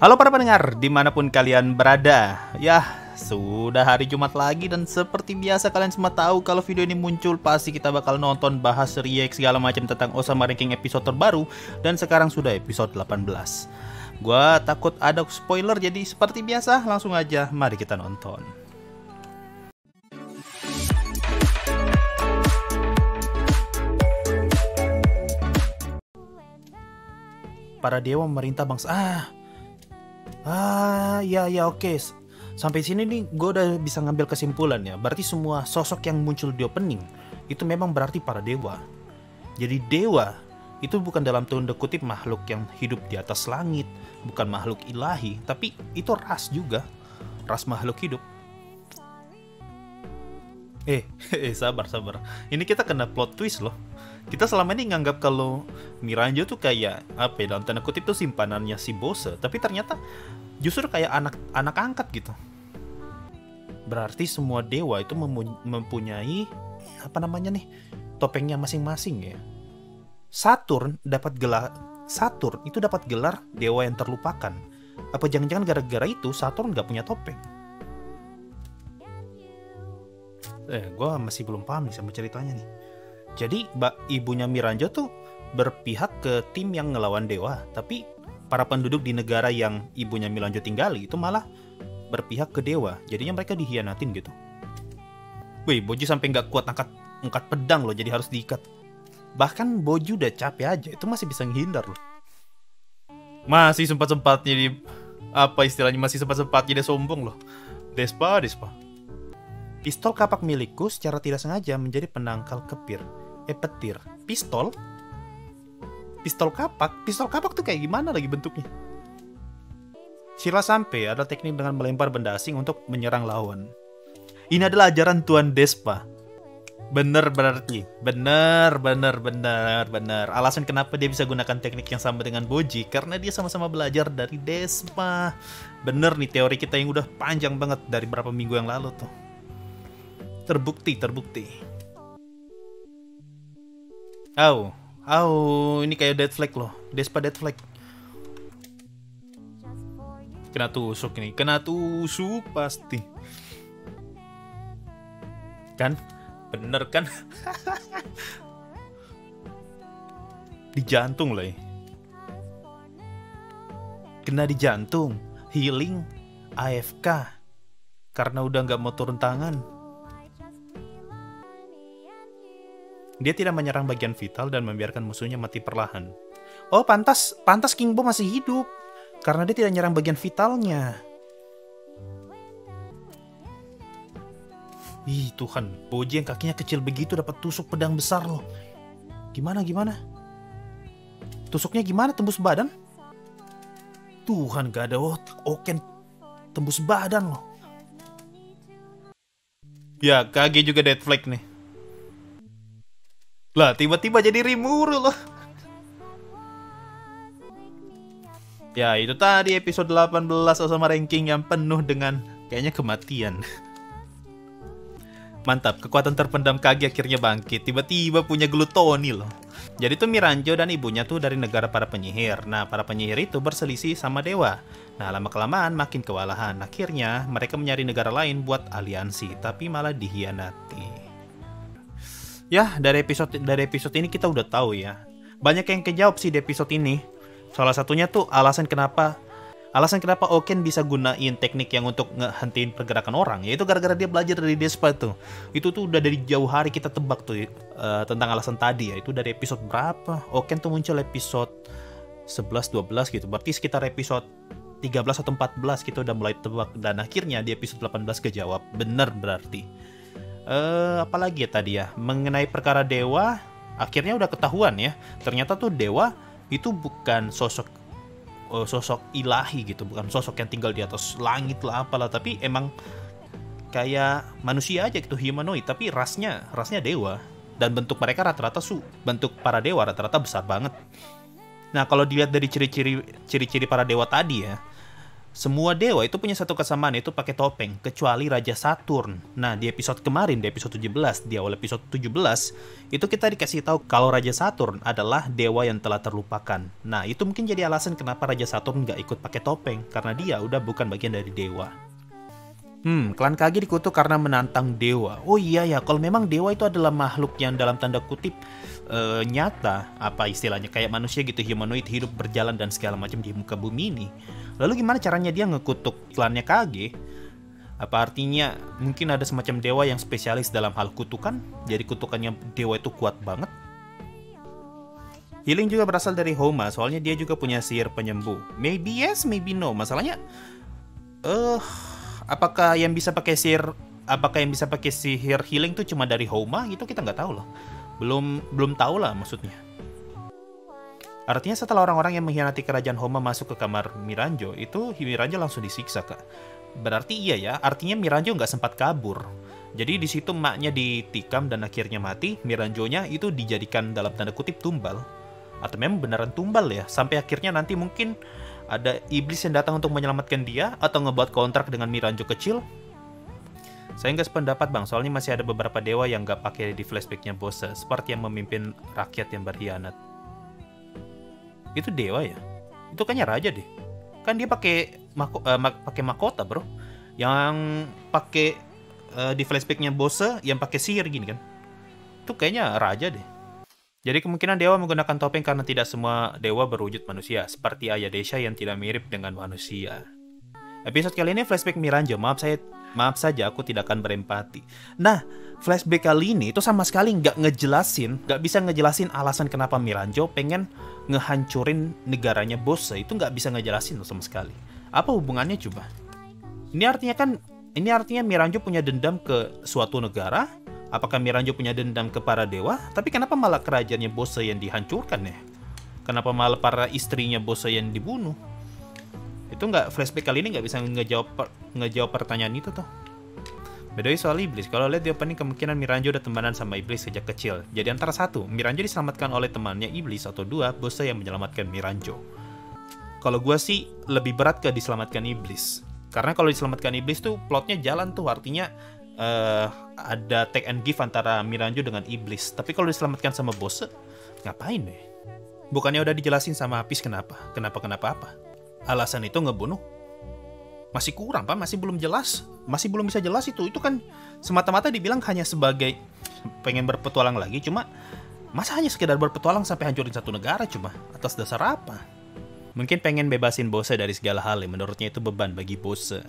Halo para pendengar, dimanapun kalian berada. Sudah hari Jumat lagi dan seperti biasa kalian semua tahu kalau video ini muncul pasti kita bakal nonton, bahas, react segala macam tentang Osama Ranking episode terbaru. Dan sekarang sudah episode 18. Gua takut ada spoiler, jadi seperti biasa langsung aja mari kita nonton. Para dewa memerintah bangsa. Oke. Sampai sini nih gue udah bisa ngambil kesimpulan ya. Berarti semua sosok yang muncul di opening itu memang berarti para dewa. Jadi dewa itu bukan dalam tanda kutip makhluk yang hidup di atas langit, bukan makhluk ilahi, tapi itu ras juga, ras makhluk hidup. Sabar. Ini kita kena plot twist loh. Kita selama ini nganggap kalau Miranjo tuh kayak apa ya, dalam tanda kutip tuh simpanannya si Bose, tapi ternyata justru kayak anak angkat gitu. Berarti semua dewa itu mempunyai apa namanya nih, topengnya masing-masing ya. Saturn itu dapat gelar dewa yang terlupakan. Apa jangan-jangan gara-gara itu Saturn nggak punya topeng? Gue masih belum paham nih sama ceritanya nih. Jadi ibunya Miranjo tuh berpihak ke tim yang ngelawan dewa, tapi para penduduk di negara yang ibunya Miranjo tinggali itu malah berpihak ke dewa. Jadinya mereka dihianatin gitu. Boju sampai nggak kuat angkat pedang loh, jadi harus diikat. Bahkan Boju udah capek aja, itu masih bisa menghindar loh. Masih sempat-sempatnya di apa istilahnya, masih sempat-sempatnya dia sombong loh. Despa. Pistol kapak milikku secara tidak sengaja menjadi penangkal petir. Pistol kapak tuh kayak gimana lagi bentuknya? Sila sampai ada teknik dengan melempar benda asing untuk menyerang lawan. Ini adalah ajaran Tuan Despa. Bener berarti. Bener. Alasan kenapa dia bisa gunakan teknik yang sama dengan Boji, karena dia sama-sama belajar dari Despa. Bener nih teori kita yang udah panjang banget dari berapa minggu yang lalu tuh. Terbukti. Ini kayak dead flag loh. Despa dead flag. Kena tusuk pasti. Kan? Bener kan? Di jantung lah ya. Kena di jantung. Healing. AFK. Karena udah gak mau turun tangan. Dia tidak menyerang bagian vital dan membiarkan musuhnya mati perlahan. Oh, pantas King Bo masih hidup. Karena dia tidak menyerang bagian vitalnya. Ih, Tuhan. Boji yang kakinya kecil begitu dapat tusuk pedang besar loh. Gimana? Tusuknya gimana? Tembus badan? Tuhan, gak ada Oken tembus badan loh. Ya, Kage juga dead flag nih. Lah, tiba-tiba jadi Rimuru loh. Ya, itu tadi episode 18 Osama Ranking yang penuh dengan kayaknya kematian. Mantap, kekuatan terpendam Kage akhirnya bangkit. Tiba-tiba punya glutoni loh. Jadi tuh Miranjo dan ibunya tuh dari negara para penyihir. Nah, para penyihir itu berselisih sama dewa. Nah, lama-kelamaan makin kewalahan. Akhirnya mereka mencari negara lain buat aliansi, tapi malah dihianati. Ya, dari episode ini kita udah tahu ya. Banyak yang kejawab sih di episode ini. Salah satunya tuh alasan kenapa Oken bisa gunain teknik yang untuk ngehentiin pergerakan orang, yaitu gara-gara dia belajar dari Despa tuh. Itu tuh udah dari jauh hari kita tebak tuh tentang alasan tadi ya. Itu dari episode berapa? Oken tuh muncul episode 11-12 gitu. Berarti sekitar episode 13 atau 14 kita udah mulai tebak. Dan akhirnya di episode 18 kejawab. Bener berarti. Apalagi ya tadi ya, mengenai perkara dewa, akhirnya udah ketahuan ya. Ternyata tuh dewa itu bukan sosok ilahi gitu, bukan sosok yang tinggal di atas langit lah apalah, tapi emang kayak manusia aja gitu, humanoid, tapi rasnya dewa. Dan bentuk mereka rata-rata bentuk para dewa rata-rata besar banget. Nah, kalau dilihat dari ciri-ciri para dewa tadi ya, Semua dewa itu punya satu kesamaan, itu pakai topeng, kecuali Raja Saturn. Nah, di episode kemarin, di episode 17, di awal episode 17, itu kita dikasih tahu kalau Raja Saturn adalah dewa yang telah terlupakan. Nah, itu mungkin jadi alasan kenapa Raja Saturn nggak ikut pakai topeng, karena dia udah bukan bagian dari dewa. Klan Kage dikutuk karena menantang dewa. Oh iya ya, kalau memang dewa itu adalah makhluk yang dalam tanda kutip nyata, apa istilahnya, kayak manusia gitu, humanoid, hidup, berjalan dan segala macam di muka bumi ini. Lalu gimana caranya dia ngekutuk klannya Kage? Apa artinya mungkin ada semacam dewa yang spesialis dalam hal kutukan? Jadi kutukannya dewa itu kuat banget? Healing juga berasal dari Homa, soalnya dia juga punya sihir penyembuh. Maybe yes, maybe no. Masalahnya, apakah yang bisa pakai sihir healing tuh cuma dari Homa? Itu kita nggak tahu loh. Belum tahu lah maksudnya. Artinya setelah orang-orang yang mengkhianati kerajaan Homa masuk ke kamar Miranjo, itu Miranjo langsung disiksa, Kak. Berarti iya ya, artinya Miranjo nggak sempat kabur. Jadi di situ emaknya ditikam dan akhirnya mati, Miranjonya itu dijadikan dalam tanda kutip tumbal. Atau memang beneran tumbal ya, sampai akhirnya nanti mungkin ada iblis yang datang untuk menyelamatkan dia, atau ngebuat kontrak dengan Miranjo kecil. Saya nggak sependapat bang, soalnya masih ada beberapa dewa yang nggak pakai di flashbacknya Bose, seperti yang memimpin rakyat yang berkhianat. Itu dewa ya? Itu kayaknya raja deh. Kan dia pakai mahkota bro. Yang pakai di flashbacknya Bose yang pakai sihir gini kan. Itu kayaknya raja deh. Jadi kemungkinan dewa menggunakan topeng karena tidak semua dewa berwujud manusia, seperti Ayah Desha yang tidak mirip dengan manusia. Episode kali ini flashback Miranjo. Maaf saja aku tidak akan berempati. Nah, flashback kali ini itu sama sekali nggak bisa ngejelasin alasan kenapa Miranjo pengen ngehancurin negaranya Bose. Itu nggak bisa ngejelasin sama sekali. Apa hubungannya coba? Ini artinya Miranjo punya dendam ke suatu negara. Apakah Miranjo punya dendam ke para dewa? Tapi kenapa malah kerajaannya Bose yang dihancurkan ya? Kenapa malah para istrinya Bose yang dibunuh? Itu flashback kali ini nggak bisa ngejawab pertanyaan itu tuh. Bedanya soal iblis, kalau lihat di opening kemungkinan Miranjo udah temenan sama iblis sejak kecil. Jadi antara satu, Miranjo diselamatkan oleh temannya iblis, atau dua, Bose yang menyelamatkan Miranjo. Kalau gue sih lebih berat ke diselamatkan iblis. Karena kalau diselamatkan iblis tuh plotnya jalan tuh, artinya ada take and give antara Miranjo dengan iblis. Tapi kalau diselamatkan sama Bose, ngapain deh? Bukannya udah dijelasin sama Apis kenapa apa? Alasan itu ngebunuh? Masih kurang pak, masih belum bisa jelas itu kan semata-mata dibilang hanya sebagai pengen berpetualang lagi, cuma masa hanya sekedar berpetualang sampai hancurin satu negara cuma atas dasar apa? Mungkin pengen bebasin Bose dari segala hal yang menurutnya itu beban bagi Bose.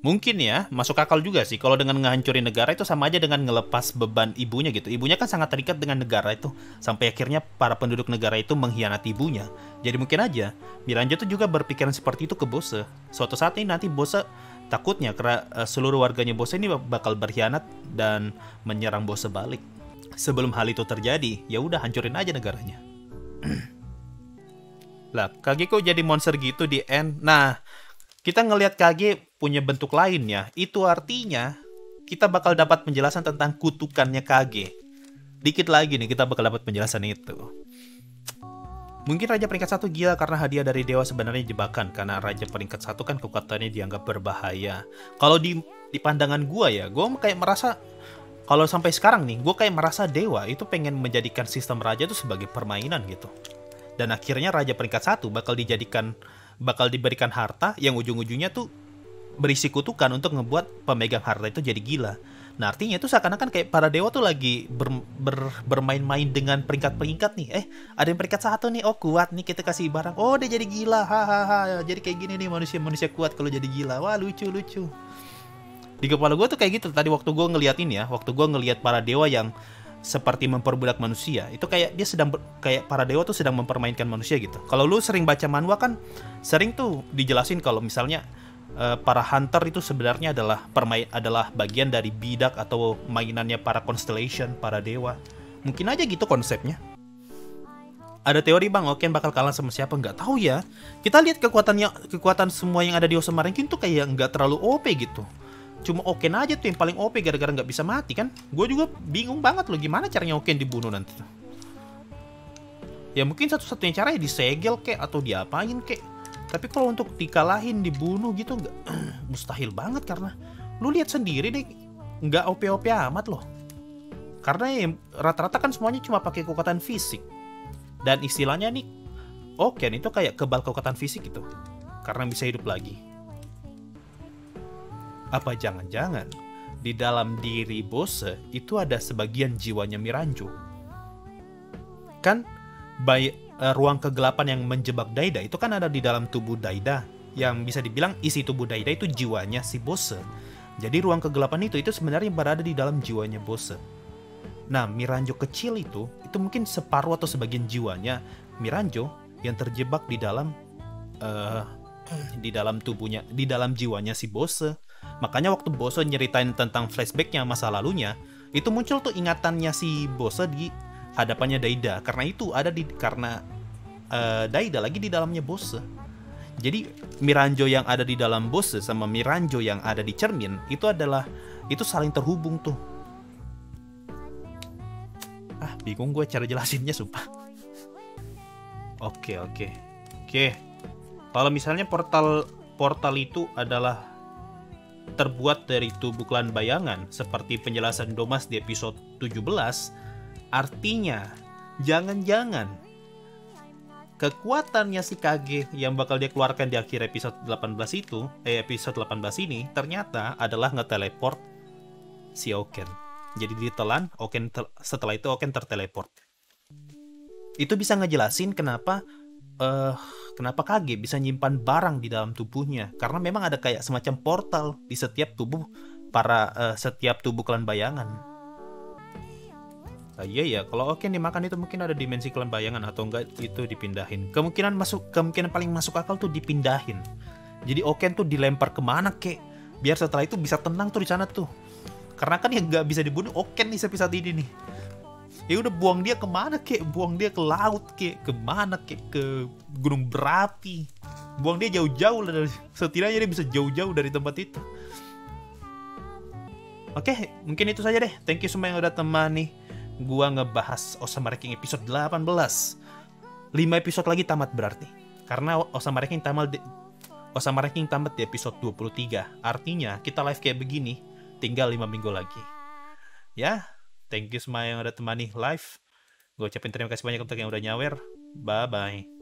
Mungkin ya, masuk akal juga sih kalau dengan ngehancurin negara itu sama aja dengan ngelepas beban ibunya gitu. Ibunya kan sangat terikat dengan negara itu, sampai akhirnya para penduduk negara itu mengkhianati ibunya. Jadi mungkin aja Miranjo tuh juga berpikiran seperti itu ke Bose. Suatu saat ini nanti Bose takutnya karena seluruh warganya Bose ini bakal berkhianat dan menyerang Bose balik. Sebelum hal itu terjadi, ya udah hancurin aja negaranya. Lah, Kage kok jadi monster gitu di end? Nah, kita ngelihat Kage punya bentuk lainnya, itu artinya kita bakal dapat penjelasan tentang kutukannya Kage. Dikit lagi nih kita bakal dapat penjelasan itu. Mungkin Raja peringkat 1 gila karena hadiah dari dewa sebenarnya jebakan, karena Raja peringkat 1 kan kekuatannya dianggap berbahaya. Kalau di pandangan gue kayak merasa, kalau sampai sekarang nih, gue kayak merasa dewa itu pengen menjadikan sistem raja itu sebagai permainan gitu. Dan akhirnya Raja peringkat 1 bakal diberikan harta yang ujung-ujungnya tuh berisi kutukan untuk ngebuat pemegang harta itu jadi gila. Nah artinya itu seakan-akan kayak para dewa tuh lagi bermain-main dengan peringkat-peringkat nih. Ada yang peringkat 1 nih, oh kuat nih, kita kasih barang, oh dia jadi gila, hahaha. Jadi kayak gini nih manusia kuat kalau jadi gila. Wah lucu. Di kepala gue tuh kayak gitu tadi waktu gue ngeliat para dewa yang seperti memperbudak manusia. Itu kayak dia kayak para dewa tuh sedang mempermainkan manusia gitu. Kalau lu sering baca manhwa kan sering tuh dijelasin kalau misalnya para hunter itu sebenarnya adalah bagian dari bidak atau mainannya para constellation, para dewa. Mungkin aja gitu konsepnya. Ada teori bang, Oken bakal kalah sama siapa? Nggak tahu ya. Kita lihat kekuatan semua yang ada di Osama Ranking tuh kayak nggak terlalu OP gitu. Cuma Oken aja tuh yang paling OP gara-gara nggak bisa mati kan. Gue juga bingung banget loh gimana caranya Oken dibunuh nanti tuh. Ya mungkin satu-satunya cara ya disegel kek atau diapain kek. Tapi kalau untuk dikalahin, dibunuh gitu nggak mustahil banget, karena lu lihat sendiri deh, nggak OP-OP amat loh. Karena ya, rata-rata kan semuanya cuma pakai kekuatan fisik. Dan istilahnya nih, Oken itu kayak kebal kekuatan fisik gitu, karena bisa hidup lagi. Apa jangan-jangan di dalam diri Bose itu ada sebagian jiwanya Miranjo? Kan ruang kegelapan yang menjebak Daida itu kan ada di dalam tubuh Daida, yang bisa dibilang isi tubuh Daida itu jiwanya si Bose. Jadi ruang kegelapan itu sebenarnya berada di dalam jiwanya Bose. Nah, Miranjo kecil itu mungkin separuh atau sebagian jiwanya Miranjo yang terjebak di dalam tubuhnya, di dalam jiwanya si Bose. Makanya waktu Bose nyeritain tentang flashbacknya masa lalunya, itu muncul tuh ingatannya si Bose di hadapannya Daida, karena Daida lagi di dalamnya Bose. Jadi Miranjo yang ada di dalam Bose sama Miranjo yang ada di cermin itu saling terhubung tuh. Bingung gue cara jelasinnya, sumpah. Oke. Kalau misalnya portal itu adalah terbuat dari tubuh klan bayangan seperti penjelasan Domas di episode 17, artinya jangan-jangan kekuatannya si Kage yang bakal dia keluarkan di akhir episode 18 ini ternyata adalah nge-teleport si Oken. Jadi ditelan, setelah itu Oken terteleport. Itu bisa ngejelasin kenapa Kage bisa nyimpan barang di dalam tubuhnya, karena memang ada kayak semacam portal di setiap tubuh setiap tubuh klan bayangan. Iya ya, kalau Oken dimakan itu mungkin ada dimensi klan bayangan, atau enggak itu dipindahin. Kemungkinan paling masuk akal tuh dipindahin. Jadi Oken tuh dilempar kemana kek, biar setelah itu bisa tenang tuh di sana tuh. Karena kan yang nggak bisa dibunuh Oken nih episode ini nih. Ya udah, buang dia kemana kek, buang dia ke laut kek, kemana kek, ke gunung berapi, buang dia jauh-jauh lah, setidaknya dia bisa jauh-jauh dari tempat itu. Oke, mungkin itu saja deh. Thank you semua yang udah temani gua ngebahas Osama Ranking episode 18. 5 episode lagi tamat berarti, karena Osama Ranking tamat di episode 23. Artinya kita live kayak begini tinggal 5 minggu lagi. Ya, thank you semua yang udah temani live. Gue ucapin terima kasih banyak untuk yang udah nyawer. Bye-bye.